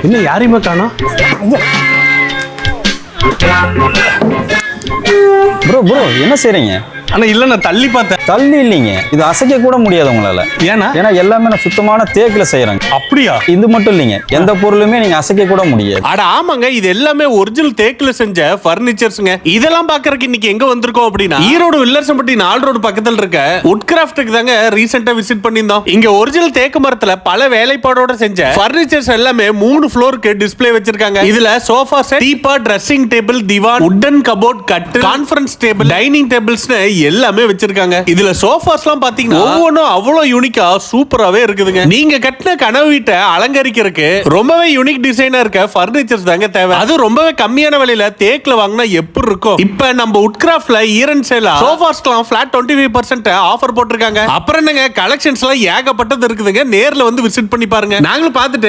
இன்னும் யாரையுமே காணோம். ப்ரோ ப்ரோ என்ன செய்றீங்க? ஆனா இல்ல, நான் தள்ளி பார்த்தேன். தள்ளி இல்லைங்க, இது அசைக்க கூட முடியாது உங்களால. ஏன்னா ஏன்னா எல்லாமே நான் சுத்தமான தேக்குல செய்யறாங்க. அப்படியா? இது மட்டும் இல்லைங்க, எந்த பொருளுமே நீங்க அசைக்க கூட முடியாது. அட ஆமாங்க, இது எல்லாமே ஒரிஜினல் தேக்குல செஞ்ச பர்னிச்சர்ஸ்ங்க. இதெல்லாம் பாக்குறதுக்கு இன்னைக்கு எங்க வந்திருக்கோம் அப்படின்னா, ஈரோடு வில்லர்சம்பட்டி 4 ரோடு பக்கத்துல இருக்க வுட் கிராஃப்ட்டுக்கு தாங்க ரீசெண்டா விசிட் பண்ணியிருந்தோம். இங்க ஒரிஜினல் தேக்கு மரத்துல பல வேலைப்பாடோட செஞ்ச பர்னிச்சர்ஸ் எல்லாமே 3 ஃப்ளோருக்கு டிஸ்ப்ளே வச்சிருக்காங்க. இதுல sofa set, Deepa, dressing table, திவான், வுட்டன் கபோர்ட், கட்டு, கான்ஃபரன்ஸ் டேபிள், டைனிங் டேபிள்ஸ்னு எல்லாமே வச்சிருக்காங்க. இதுல சோஃபாஸ்லாம் பாத்தீங்கன்னா ஒவ்வொன்றும் அவ்வளவு யூனிக்கா சூப்பராவே இருக்குதுங்க. நீங்க கட்டின கனவு வீட்டை அலங்கரிக்கிறதுக்கு ரொம்பவே யூனிக் டிசைனா இருக்க பர்னிச்சர்ஸ் தாங்க தேவை. அது ரொம்பவே கம்மியான விலையில தேக்குல வாங்கினா எப்படி இருக்கும்? இப்ப நம்ம வுட் கிராஃப்ட்ல ஈரன் சேலா சோஃபாஸ்க்குலாம் ஃபிளாட் 25% ஆஃபர் போட்டிருக்காங்க. அப்புறம் என்னங்க, கலெக்ஷன்ஸ் எல்லாம் ஏகப்பட்டது இருக்குதுங்க. நேர்ல வந்து விசிட் பண்ணி பாருங்க. நாங்களும் பார்த்துட்டு